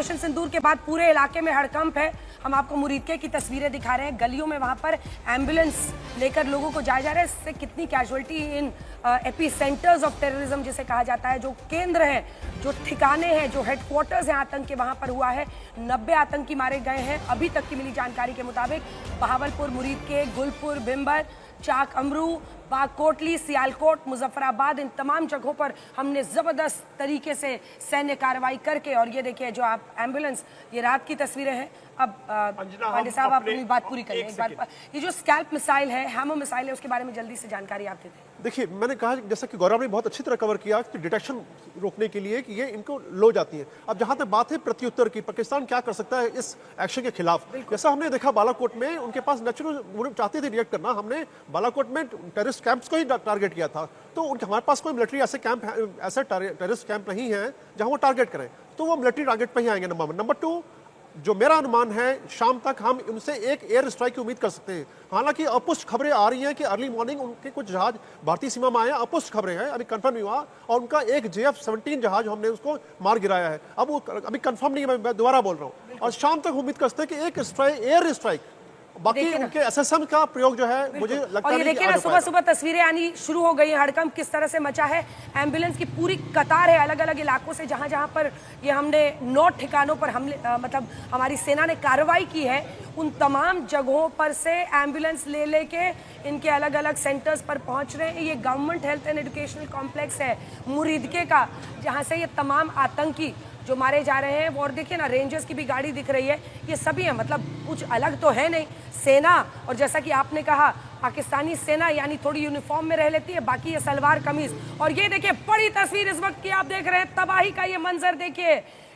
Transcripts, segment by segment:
Operation सिंदूर के बाद पूरे इलाके में हड़कंप है। हम आपको मुरीदके की तस्वीरें दिखा रहे हैं, गलियों में वहां पर एम्बुलेंस लेकर लोगों को जाया जा रहा है। इससे कितनी casualty in AP centres of terrorism जिसे कहा जाता है, जो केंद्र हैं, जो ठिकाने हैं, जो हेडक्वार्टर्स हैं आतंक के, वहां पर हुआ है। 90 आतंकी मारे गए हैं अभी तक की मिली जानकारी के मुताबिक। बहावलपुर, मुरीदके, गुलपुर, भिम्बर, चाक अमरू, बागकोटली, सियालकोट, मुजफ्फराबाद, इन तमाम जगहों पर हमने जबरदस्त तरीके से सैन्य कार्रवाई करके, और ये देखिए जो आप एम्बुलेंस, ये रात की तस्वीरें हैं। अब पांडे साहब आप अपनी बात पूरी करें एक बार। ये जो स्कैल्प मिसाइल है, हैमर मिसाइल है, उसके बारे में जल्दी से जानकारी आप देते हैं। देखिए, मैंने कहा जैसा कि गौरव ने बहुत अच्छी तरह कवर किया कि डिटेक्शन रोकने के लिए कि ये इनको लो जाती है। अब जहां तक बात है प्रत्युत्तर की, पाकिस्तान क्या कर सकता है इस एक्शन के खिलाफ, जैसा हमने देखा बालाकोट में, उनके पास नेचुरल, वो चाहते थे रिएक्ट करना। हमने बालाकोट में टेररिस्ट कैंप्स को ही टारगेट किया था, तो उनके हमारे पास कोई मिलिट्री ऐसे कैंप, ऐसा टेररिस्ट कैंप नहीं है जहां वो टारगेट करें, तो वो मिलिट्री टारगेट पे ही आएंगे। नंबर 1। नंबर 2, जो मेरा अनुमान है, शाम तक हम उनसे एक एयर स्ट्राइक की उम्मीद कर सकते हैं। हालांकि अपुष्ट खबरें आ रही हैं कि अर्ली मॉर्निंग उनके कुछ जहाज भारतीय सीमा में आए हैं, अपुष्ट खबरें हैं, अभी कंफर्म नहीं हुआ। और उनका एक JF-17 जहाज हमने उसको मार गिराया है, अब वो अभी कंफर्म नहीं है, मैं दोबारा बोल रहा हूँ। और शाम तक उम्मीद कर सकते हैं कि एक एयर स्ट्राइक, बाकी उनके SSM का प्रयोग जो है मुझे लगता है। और ये देखिए ना, सुबह सुबह तस्वीरें आनी शुरू हो गई हैं, हड़कंप किस तरह से मचा है। एम्बुलेंस की पूरी कतार है अलग अलग इलाकों से, जहां जहां पर ये हमने 9 ठिकानों पर हमले, मतलब हमारी सेना ने कार्रवाई की है, उन तमाम जगहों पर से एम्बुलेंस ले लेके इनके अलग अलग सेंटर्स पर पहुंच रहे हैं। ये government health and educational complex है मुरीदके का, जहां से ये तमाम आतंकी जो मारे जा रहे हैं। और देखिए ना, रेंजर्स की भी गाड़ी दिख रही है, ये सभी हैं, मतलब कुछ अलग तो है नहीं सेना। और जैसा कि आपने कहा, पाकिस्तानी सेना यानी थोड़ी यूनिफॉर्म में रह लेती है, बाकी ये सलवार कमीज। और ये देखिए बड़ी तस्वीर इस वक्त की आप देख रहे हैं, तबाही का ये मंजर देखिए।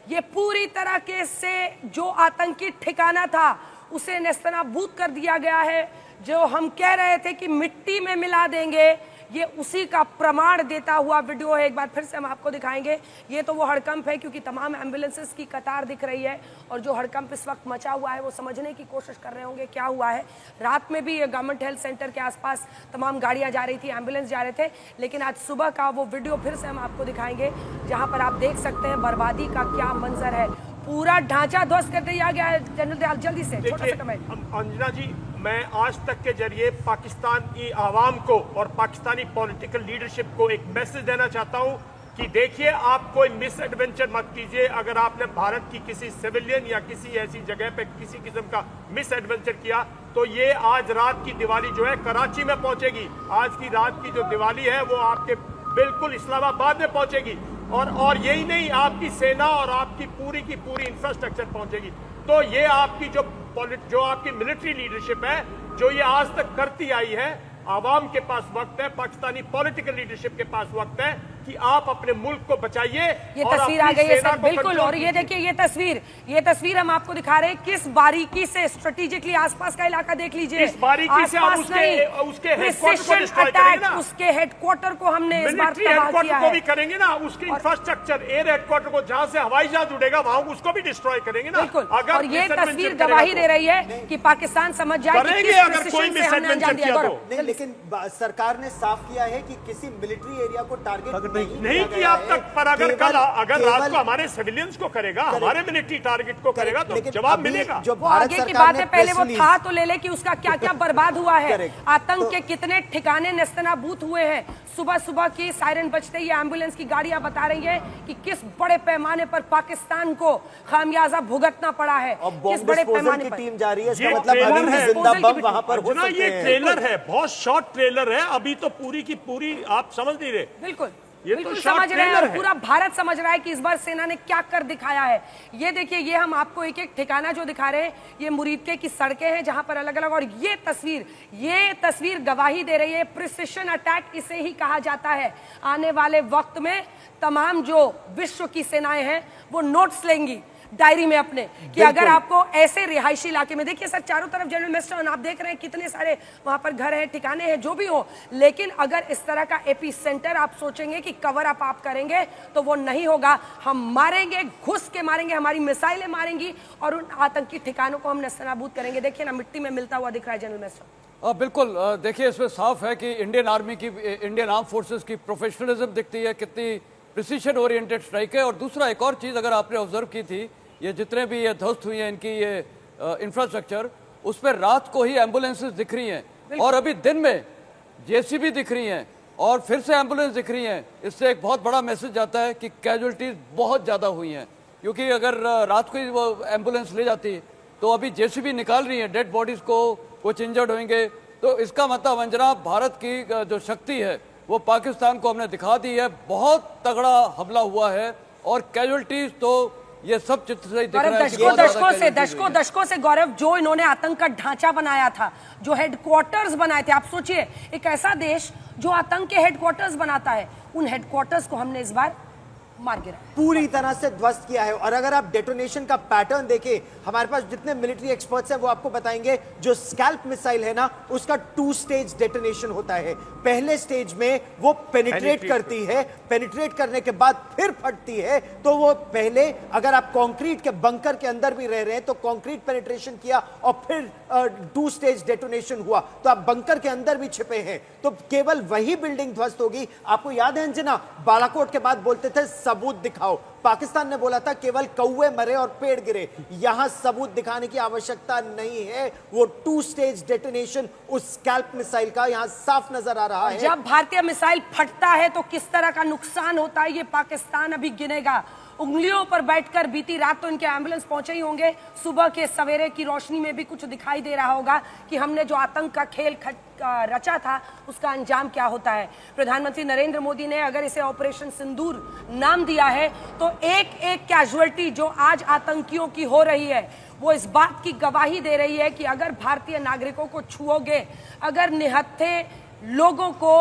ये पूरी तरह के से जो आतंकी ठिकाना था उसे नेस्तनाबूद कर दिया गया है। जो हम कह रहे थे कि मिट्टी में मिला देंगे, ये उसी का प्रमाण देता हुआ वीडियो है। एक बार फिर से हम आपको दिखाएंगे। ये तो वो हड़कंप है, क्योंकि तमाम एम्बुलेंसेस की कतार दिख रही है, और जो हड़कंप इस वक्त मचा हुआ है वो समझने की कोशिश कर रहे होंगे क्या हुआ है। रात में भी ये गवर्नमेंट हेल्थ सेंटर के आसपास तमाम गाड़ियां जा रही थी, एम्बुलेंस जा रहे थे, लेकिन आज सुबह का वो वीडियो फिर से हम आपको दिखाएंगे, जहां पर आप देख सकते हैं बर्बादी का क्या मंजर है। पूरा ढांचा ध्वस्त कर दिया गया है। जनरल दयाल, जल्दी से छोटा सा कमेंट। अंजना जी, मैं आज तक के जरिए पाकिस्तान की आवाम को और पाकिस्तानी पॉलिटिकल लीडरशिप को एक मैसेज देना चाहता हूं कि देखिए, आप कोई मिस एडवेंचर मत कीजिए। अगर आपने भारत की किसी सिविलियन या किसी ऐसी जगह पे किसी किस्म का मिस एडवेंचर किया, तो ये आज रात की दिवाली जो है कराची में पहुंचेगी। आज की रात की जो दिवाली है वो आपके बिल्कुल इस्लामाबाद में पहुंचेगी, और यही नहीं, आपकी सेना और आपकी पूरी की पूरी इंफ्रास्ट्रक्चर पहुंचेगी। तो ये आपकी जो आपकी मिलिट्री लीडरशिप है, जो ये आज तक करती आई है, आवाम के पास वक्त है, पाकिस्तानी पॉलिटिकल लीडरशिप के पास वक्त है कि आप अपने मुल्क को बचाइए। ये तस्वीर आ गई है सर, बिल्कुल। और ये देखिए, ये तस्वीर हम आपको दिखा रहे हैं, किस बारीकी से स्ट्रेटेजिकली आसपास का इलाका देख लीजिए। इस बारीकी से आप उसके हेडक्वार्टर को हमने इस बार तबाह किया है। को भी करेंगे ना, उसके इंफ्रास्ट्रक्चर, एयर हेडक्वार्टर को जहां से हवाई जहाज उड़ेगा वहां उसको भी डिस्ट्रॉय करेंगे ना। बिल्कुल। और ये तस्वीर गवाही दे रही है कि पाकिस्तान समझ जाए कि किस अगर कोई मिस एडवेंचर किया तो। लेकिन सरकार ने साफ किया है कि किसी मिलिट्री एरिया को टारगेट नहीं किया अब तक। पर अगर कल अगर रात को हमारे सिविलियंस को करेगा, हमारे मिलिट्री टारगेट को करेगा, तो जवाब मिलेगा। जो आगे की बात है, पहले वो था तो ले ले कि उसका क्या क्या बर्बाद हुआ है। आतंक के कितने ठिकाने नेस्तनाबूद हुए हैं। सुबह सुबह की सायरन बजते ही एम्बुलेंस की गाड़ियां बता रही है कि किस बड़े पैमाने पर पाकिस्तान को खामियाजा भुगतना पड़ा है, किस बड़े पैमाने पर टीम जा रही है। इसका मतलब अभी भी जिंदा बम वहां पर हो सकते हैं। ये ट्रेलर है, बहुत शॉर्ट ट्रेलर है, अभी तो पूरी की पूरी आप समझ नहीं रहे। बिल्कुल, ये बिल्कुल तो समझ रहे हैं, पूरा है। भारत समझ रहा है कि इस बार सेना ने क्या कर दिखाया है। ये देखिए, ये हम आपको एक एक ठिकाना जो दिखा रहे हैं, ये मुरीदके की सड़कें हैं जहां पर अलग अलग, और ये तस्वीर गवाही दे रही है। प्रिसिशन अटैक इसे ही कहा जाता है। आने वाले वक्त में तमाम जो विश्व की सेनाएं हैं वो नोट्स लेंगी डायरी में अपने, कि अगर आपको ऐसे रिहायशी इलाके में, देखिए सर चारों तरफ जनरल मिस्टर आप देख रहे हैं कितने सारे वहां पर घर हैं, ठिकाने हैं, जो भी हो, लेकिन अगर इस तरह का एपी सेंटर आप सोचेंगे कि कवर अप आप करेंगे तो वो नहीं होगा। हम मारेंगे, घुस के मारेंगे, हमारी मिसाइलें मारेंगी और उन आतंकी ठिकानों को हम नेस्तनाबूद करेंगे। देखिए ना, मिट्टी में मिलता हुआ दिख रहा है जनरल मिस्टर। बिल्कुल, देखिए इसमें साफ है कि इंडियन आर्मी की, इंडियन आर्म फोर्सेस की प्रोफेशनलिज्म दिखती है, कितनी प्रिसीशन ओरिएंटेड स्ट्राइक है। और दूसरा एक और चीज़ अगर आपने ऑब्जर्व की थी ये जितने भी ये ध्वस्त हुई हैं इनकी ये इंफ्रास्ट्रक्चर, उस पर रात को ही एम्बुलेंसेस दिख रही हैं और अभी दिन में जेसीबी दिख रही हैं और फिर से एम्बुलेंस दिख रही हैं। इससे एक बहुत बड़ा मैसेज जाता है कि कैजुअलिटीज बहुत ज़्यादा हुई हैं, क्योंकि अगर रात को ही वो एम्बुलेंस ले जाती तो अभी जेसीबी निकाल रही है डेड बॉडीज को, कुछ इंजर्ड होंगे। तो इसका मतलब अंजना, भारत की जो शक्ति है वो पाकिस्तान को हमने दिखा दी है, बहुत तगड़ा हमला हुआ है और कैजुअलिटीज तो ये सब चित्र से दिख रहा है कि दशकों से गौरव, जो इन्होंने आतंक का ढांचा बनाया था, जो हेडक्वार्टर्स बनाए थे, आप सोचिए एक ऐसा देश जो आतंक के हेडक्वार्टर्स बनाता है, उन हेडक्वार्टर्स को हमने इस बार मार गिरा, पूरी तरह से ध्वस्त किया है। और अगर आप डेटोनेशन का पैटर्न देखें, हमारे पास जितने मिलिट्री एक्सपर्ट्स हैं वो आपको बताएंगे, जो स्कैल्प मिसाइल है ना, उसका 2 स्टेज डेटोनेशन होता है। पहले स्टेज में वो पेनिट्रेट करती है, पेनिट्रेट करने के बाद फिर फटती है। तो वो पहले, अगर आप कंक्रीट के बंकर के अंदर भी रह रहे हैं तो कंक्रीट पेनिट्रेशन किया और फिर 2 स्टेज डेटोनेशन हुआ, तो आप बंकर के अंदर भी छिपे हैं तो केवल वही बिल्डिंग ध्वस्त होगी। आपको याद है अंजना, बालाकोट के बाद बोलते थे सबूत दिखाओ, पाकिस्तान ने बोला था केवल कौवे मरे और पेड़ गिरे। यहां सबूत दिखाने की आवश्यकता नहीं है, वो 2 स्टेज डेटोनेशन उस स्कैल्प मिसाइल का यहां साफ नजर आ रहा है। जब भारतीय मिसाइल फटता है तो किस तरह का नुकसान होता है ये पाकिस्तान अभी गिनेगा। उंगलियों पर बैठकर बीती रात तो इनके एम्बुलेंस पहुंचे ही होंगे, सुबह के सवेरे की रोशनी में भी कुछ दिखाई दे रहा होगा कि हमने जो आतंक का खेल रचा था उसका अंजाम क्या होता है। प्रधानमंत्री नरेंद्र मोदी ने अगर इसे ऑपरेशन सिंदूर नाम दिया है तो एक एक कैजुअलिटी जो आज आतंकियों की हो रही है वो इस बात की गवाही दे रही है कि अगर भारतीय नागरिकों को छुओगे, अगर निहत्थे लोगों को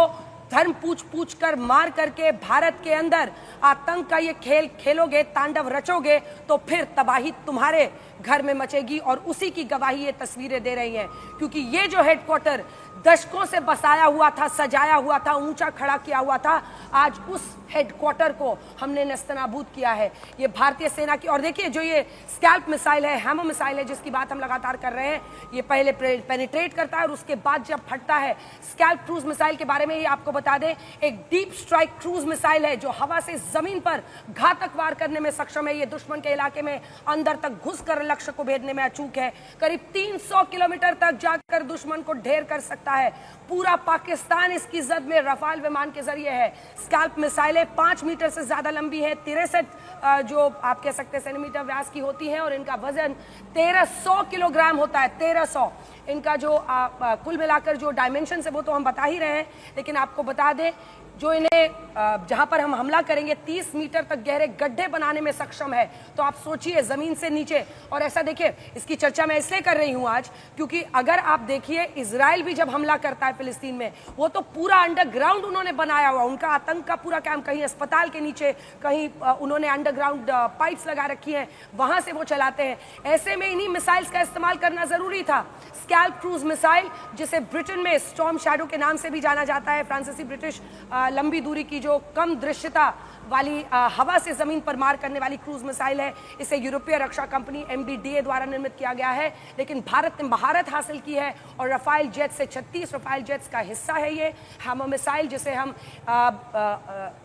धर्म पूछ कर मार करके भारत के अंदर आतंक का ये खेल खेलोगे, तांडव रचोगे, तो फिर तबाही तुम्हारे घर में मचेगी। और उसी की गवाही ये तस्वीरें दे रही हैं, क्योंकि ये जो हेडक्वार्टर दशकों से बसाया हुआ था, सजाया हुआ था, ऊंचा खड़ा किया हुआ था, आज उस हेडक्वार्टर को हमने नस्तनाबूद किया है। ये भारतीय सेना की, और देखिए जो ये स्कैल्प मिसाइल है, हैमर मिसाइल है जिसकी बात हम लगातार कर रहे हैं, ये पहले पेनिट्रेट करता है और उसके बाद जब फटता है। स्कैल्प क्रूज मिसाइल के बारे में ये आपको बता दें, एक डीप स्ट्राइक क्रूज मिसाइल है जो हवा से जमीन पर घातक वार करने में सक्षम है। ये दुश्मन के इलाके में अंदर तक घुसकर लक्ष्य को भेदने में अचूक है। करीब 300 किलोमीटर तक जाकर दुश्मन को ढेर कर सकता है। पूरा पाकिस्तान इसकी जद में रफाल विमान के जरिए है। स्कैल्प मिसाइलें 5 मीटर से ज्यादा लंबी है, 63 जो आप कह सकते हैं सेंटीमीटर व्यास की होती है, और इनका वजन 1300 किलोग्राम होता है। 1300 इनका जो कुल मिलाकर जो डायमेंशन है वो तो हम बता ही रहे हैं, लेकिन आपको बता दें जो इन्हें जहां पर हम हमला करेंगे 30 मीटर तक गहरे गड्ढे बनाने में सक्षम है। तो आप सोचिए जमीन से नीचे। और ऐसा देखिए, इसकी चर्चा मैं इसलिए कर रही हूं आज क्योंकि अगर आप देखिए इजराइल भी जब हमला करता है फिलिस्तीन में, वो तो पूरा अंडरग्राउंड उन्होंने बनाया हुआ, उनका आतंक का पूरा कैंप कहीं अस्पताल के नीचे, कहीं उन्होंने अंडरग्राउंड पाइप्स लगा रखी हैं, वहां से वो चलाते हैं। ऐसे में इन्हीं मिसाइल्स का इस्तेमाल करना जरूरी था। स्कैल्प क्रूज मिसाइल, जिसे ब्रिटेन में स्टॉर्म शैडो के नाम से भी जाना जाता है, फ्रांसीसी ब्रिटिश लंबी दूरी की जो कम दृश्यता वाली हवा से जमीन पर मार करने वाली क्रूज मिसाइल है। इसे यूरोपीय रक्षा कंपनी MBDA द्वारा निर्मित किया गया है, लेकिन भारत ने महारत हासिल की है और रफाल जेट से 36 रफाल जेट्स का हिस्सा है ये हैमर मिसाइल, जिसे हम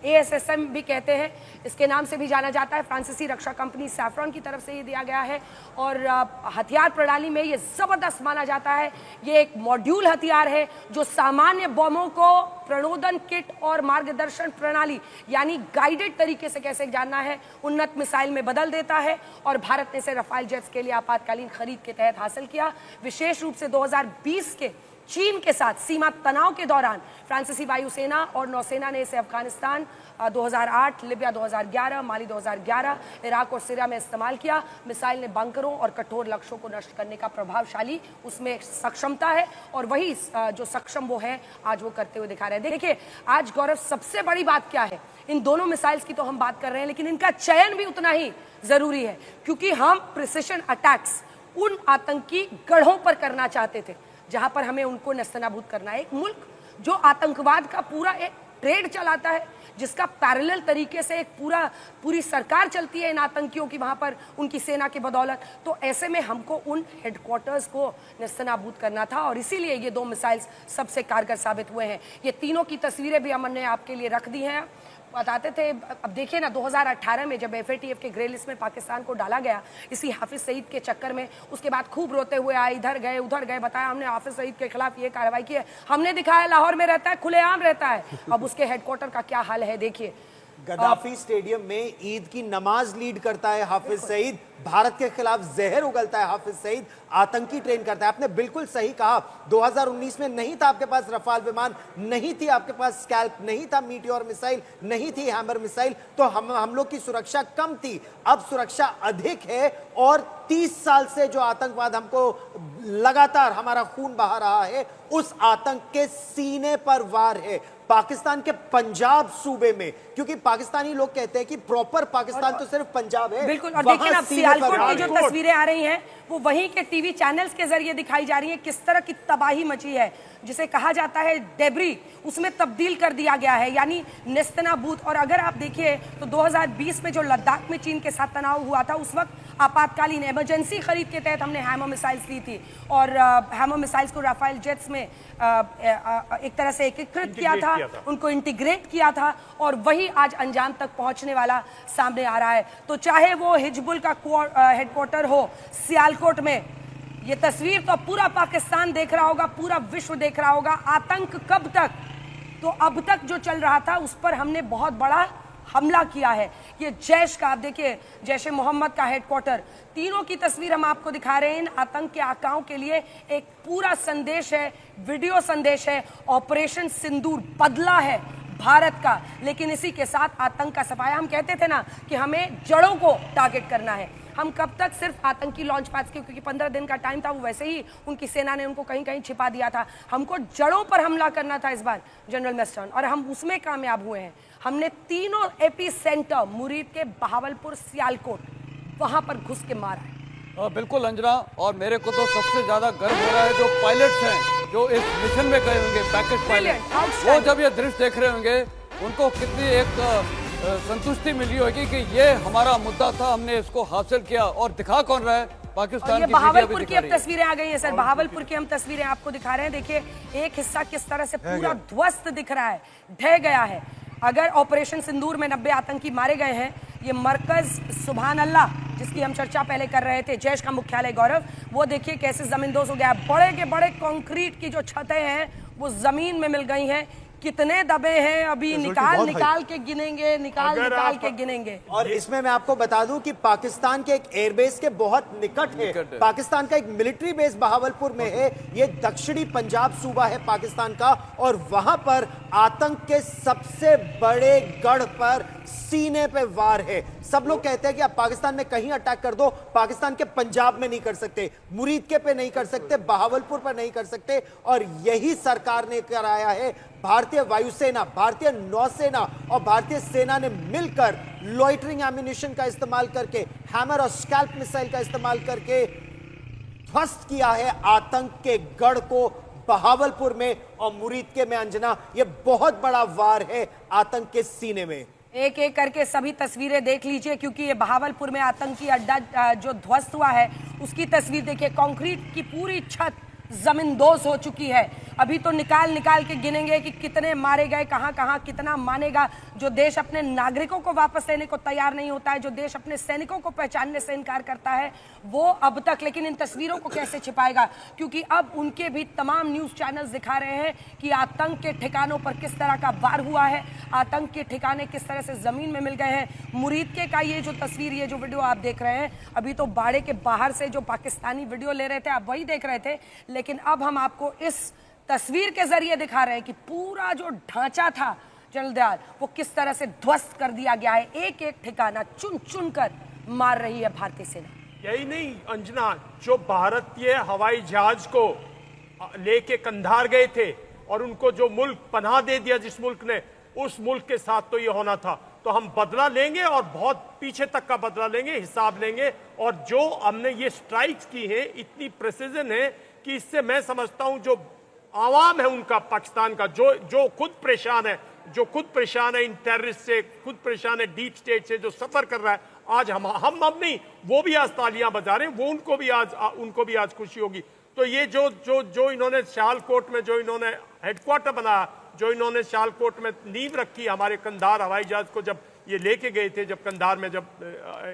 ASSM भी कहते हैं, इसके नाम से भी जाना जाता है। फ्रांसीसी रक्षा कंपनी सैफ्रॉन की तरफ से ये दिया गया है और हथियार प्रणाली में ये जबरदस्त माना जाता है। ये एक मॉड्यूल हथियार है जो सामान्य बमों को प्रणोदन किट और मार्गदर्शन प्रणाली यानी गाइडेड तरीके से कैसे जानना है उन्नत मिसाइल में बदल देता है। और भारत ने इसे रफाल जेट्स के लिए आपातकालीन खरीद के तहत हासिल किया। विशेष रूप से 2020 के चीन के साथ सीमा तनाव के दौरान फ्रांसीसी वायुसेना और नौसेना ने इसे अफगानिस्तान 2008, लिबिया 2011, माली 2011, इराक और सीरिया में इस्तेमाल किया। मिसाइल ने बंकरों और कठोर लक्ष्यों को नष्ट करने का प्रभावशाली उसमें सक्षमता है और वही जो सक्षम वो है आज वो करते हुए दिखा रहे हैं। देखिए आज गौरव, सबसे बड़ी बात क्या है, इन दोनों मिसाइल्स की तो हम बात कर रहे हैं, लेकिन इनका चयन भी उतना ही जरूरी है, क्योंकि हम प्रिसिशन अटैक्स उन आतंकी गढ़ों पर करना चाहते थे जहां पर हमें उनको नस्तनाबूद करना है। एक मुल्क जो आतंकवाद का पूरा एक ट्रेड चलाता है, जिसका पैरेलल तरीके से एक पूरी सरकार चलती है इन आतंकियों की वहां पर उनकी सेना की बदौलत, तो ऐसे में हमको उन हेडक्वार्टर्स को नस्तनाबूद करना था और इसीलिए ये 2 मिसाइल्स सबसे कारगर साबित हुए हैं। ये तीनों की तस्वीरें भी हमने आपके लिए रख दी हैं। बताते थे। अब देखिए ना 2018 में जब FATF के ग्रे लिस्ट में पाकिस्तान को डाला गया इसी हाफिज सईद के चक्कर में, उसके बाद खूब रोते हुए आए, इधर गए उधर गए, बताया हमने हाफिज सईद के खिलाफ ये कार्रवाई की है, हमने दिखाया लाहौर में रहता है, खुलेआम रहता है। अब उसके हेडक्वार्टर का क्या हाल है देखिए। गद्दाफी स्टेडियम में ईद की नमाज लीड करता है हाफिज सईद, भारत के खिलाफ जहर उगलता है हाफिज सईद, आतंकी ट्रेन करता है। आपने बिल्कुल सही कहा, 2019 में नहीं था आपके पास रफाल विमान, नहीं थी आपके पास स्कैल्प, नहीं था मीटियोर मिसाइल, नहीं थी हैमर मिसाइल, तो हम लोग की सुरक्षा कम थी। अब सुरक्षा अधिक है और 30 साल से जो आतंकवाद हमको लगातार हमारा खून बहा रहा है, उस आतंक के सीने पर वार है पाकिस्तान के पंजाब सूबे में। क्योंकि पाकिस्तानी लोग कहते हैं कि प्रॉपर पाकिस्तान तो सिर्फ पंजाब है। बिल्कुल, और देखिए ना सियालकोट की जो तस्वीरें आ रही हैं वो वहीं के टीवी चैनल्स के जरिए दिखाई जा रही है, किस तरह की तबाही मची है, जिसे कहा जाता है डेब्री, उसमें तब्दील कर दिया गया है, यानी नेस्तनाबूद। और अगर आप देखिए तो 2020 में जो लद्दाख में चीन के साथ तनाव हुआ था, उस वक्त आपातकालीन इमरजेंसी खरीद के तहत हमने हैमर मिसाइल्स ली थी और हैमर मिसाइल्स को राफेल जेट्स में एक तरह से एकीकृत किया था, उनको इंटीग्रेट किया था, और वही आज अंजाम तक पहुंचने वाला सामने आ रहा है। तो चाहे वो हिजबुल का हेडक्वार्टर हो सियालकोट में, ये तस्वीर तो पूरा पाकिस्तान देख रहा होगा, पूरा विश्व देख रहा होगा। आतंक कब तक, तो अब तक जो चल रहा था उस पर हमने बहुत बड़ा हमला किया है। ये जैश का, आप देखिए जैश ए मोहम्मद का हेडक्वार्टर, तीनों की तस्वीर हम आपको दिखा रहे हैं। इन आतंक के आकाओं के लिए एक पूरा संदेश है, वीडियो संदेश है, ऑपरेशन सिंदूर बदला है भारत का। लेकिन इसी के साथ आतंक का सफाया, हम कहते थे ना कि हमें जड़ों को टारगेट करना है। हम कब तक सिर्फ आतंकी लॉन्च पैड्स के, क्योंकि 15 दिन का टाइम था, वो वैसे ही उनकी सेना ने उनको कहीं कहीं छिपा दिया था। हमको जड़ों पर हमला करना था इस बार जनरल मेस्टर्न, और हम उसमें कामयाब हुए हैं। हमने तीनों एपी सेंटर मुरीद के, बहावलपुर, सियालकोट, वहां पर घुस के मारा है। बिल्कुल अंजना, और मेरे को तो सबसे ज्यादा गर्व हो रहा है जो पायलट्स हैं जो इस मिशन में गए होंगे, पैकेज पायलट, वो जब ये दृश्य देख रहे होंगे उनको कितनी एक संतुष्टि मिली होगी कि ये हमारा मुद्दा था, हमने इसको हासिल किया। और दिखा कौन रहा है? पाकिस्तान की बहावलपुर की अब तस्वीरें आ गई हैं सर, बहावलपुर की हम तस्वीरें आपको दिखा रहे हैं। देखिए एक हिस्सा किस तरह से पूरा ध्वस्त दिख रहा है, ढह गया है। अगर ऑपरेशन सिंदूर में 90 आतंकी मारे गए हैं, ये मरकज सुभान अल्लाह जिसकी हम चर्चा पहले कर रहे थे, जैश का मुख्यालय गौरव, वो देखिए कैसे जमींदोज हो गया। बड़े के बड़े कंक्रीट की जो छतें हैं वो जमीन में मिल गई हैं। कितने दबे हैं अभी निकाल के गिनेंगे, निकाल के गिनेंगे। और इसमें मैं आपको बता दूं कि पाकिस्तान के एक एयरबेस के बहुत निकट है। पाकिस्तान का एक मिलिट्री बेस बहावलपुर में है। ये दक्षिणी पंजाब सूबा है पाकिस्तान का, और वहां पर आतंक के सबसे बड़े गढ़ पर सीने पे वार है। सब लोग कहते हैं कि आप पाकिस्तान में कहीं अटैक कर दो, पाकिस्तान के पंजाब में नहीं कर सकते, मुरीद के पे नहीं कर सकते, बहावलपुर पर नहीं कर सकते। और यही सरकार ने कराया है। भारतीय वायुसेना, भारतीय नौसेना और भारतीय सेना ने मिलकर लॉइटरिंग एम्यूनिशन का इस्तेमाल करके, हैमर और स्कैल्प मिसाइल का इस्तेमाल करके ध्वस्त किया है आतंक के गढ़ को बहावलपुर में और मुरीद के में। अंजना, ये बहुत बड़ा वार है आतंक के सीने में। एक एक करके सभी तस्वीरें देख लीजिए, क्योंकि ये बहावलपुर में आतंकी अड्डा जो ध्वस्त हुआ है उसकी तस्वीर देखिए। कंक्रीट की पूरी छत जमींदोज हो चुकी है। अभी तो निकाल के गिनेंगे कि कितने मारे गए, कहां कहां कितना मानेगा। जो देश अपने नागरिकों को वापस लेने को तैयार नहीं होता है, जो देश अपने सैनिकों को पहचानने से इनकार करता है, वो अब तक लेकिन इन तस्वीरों को कैसे छिपाएगा, क्योंकि अब उनके भी तमाम न्यूज चैनल्स दिखा रहे हैं कि आतंक के ठिकानों पर किस तरह का वार हुआ है, आतंक के ठिकाने किस तरह से जमीन में मिल गए हैं। मुरीद के का ये जो तस्वीर, ये जो वीडियो आप देख रहे हैं, अभी तो बाड़े के बाहर से जो पाकिस्तानी वीडियो ले रहे थे आप वही देख रहे थे, लेकिन अब हम आपको इस तस्वीर के जरिए दिखा रहे हैं कि पूरा जो ढांचा था जनरल दयाल, वो किस तरह से ध्वस्त कर दिया गया है। एक एक ठिकाना चुन चुन कर मार रही है भारतीय सेना। यही नहीं अंजना, जो भारतीय हवाई जहाज को लेके कंधार गए थे और उनको जो मुल्क पनाह दे दिया, जिस मुल्क ने, उस मुल्क के साथ तो ये होना था। तो हम बदला लेंगे और बहुत पीछे तक का बदला लेंगे, हिसाब लेंगे। और जो हमने ये स्ट्राइक्स की है इतनी प्रिसीजन है कि इससे मैं समझता हूं जो आवाम है उनका, पाकिस्तान का, जो खुद परेशान है इन टेररिस्ट से, खुद परेशान है डीप स्टेट से, जो सफर कर रहा है, आज हम अब नहीं, वो भी आज तालियां बजा रहे हैं, वो उनको भी आज खुशी होगी। तो ये जो इन्होंने सियालकोट में जो इन्होंने हेडक्वार्टर बनाया, जो इन्होंने सियालकोट में नींव रखी हमारे कंधार हवाई जहाज को जब ये लेके गए थे, जब कंधार में जब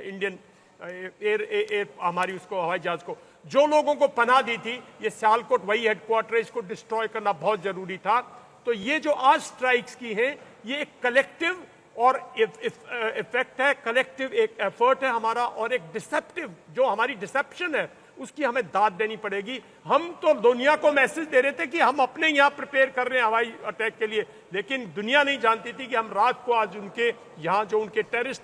इंडियन एयर हमारी उसको हवाई जहाज को जो लोगों को पनाह दी थी, ये सियालकोट वही हेडक्वार्टर है, इसको डिस्ट्रॉय करना बहुत जरूरी था। तो ये जो आज स्ट्राइक्स की हैं, ये एक कलेक्टिव और इफेक्ट है, कलेक्टिव एक एफर्ट है हमारा, और एक डिसेप्टिव जो हमारी डिसेप्शन है उसकी हमें दाद देनी पड़ेगी। हम तो दुनिया को मैसेज दे रहे थे कि हम अपने यहाँ प्रिपेयर कर रहे हैं हवाई अटैक के लिए, लेकिन दुनिया नहीं जानती थी कि हम रात को आज उनके यहाँ जो उनके टेररिस्ट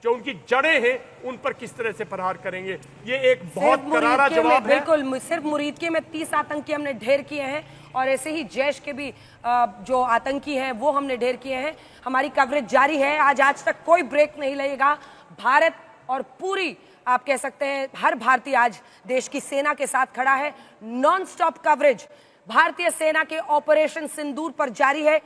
जो उनकी जड़ें हैं उन पर किस तरह से प्रहार करेंगे। ये एक बहुत करारा जवाब है। बिल्कुल, सिर्फ मुरीदके में 30 आतंकी हमने ढेर किए हैं, और ऐसे ही जैश के भी जो आतंकी हैं वो हमने ढेर किए हैं। हमारी कवरेज जारी है, आज तक कोई ब्रेक नहीं लगेगा। भारत और पूरी आप कह सकते हैं हर भारतीय आज देश की सेना के साथ खड़ा है। नॉन स्टॉप कवरेज भारतीय सेना के ऑपरेशन सिंदूर पर जारी है।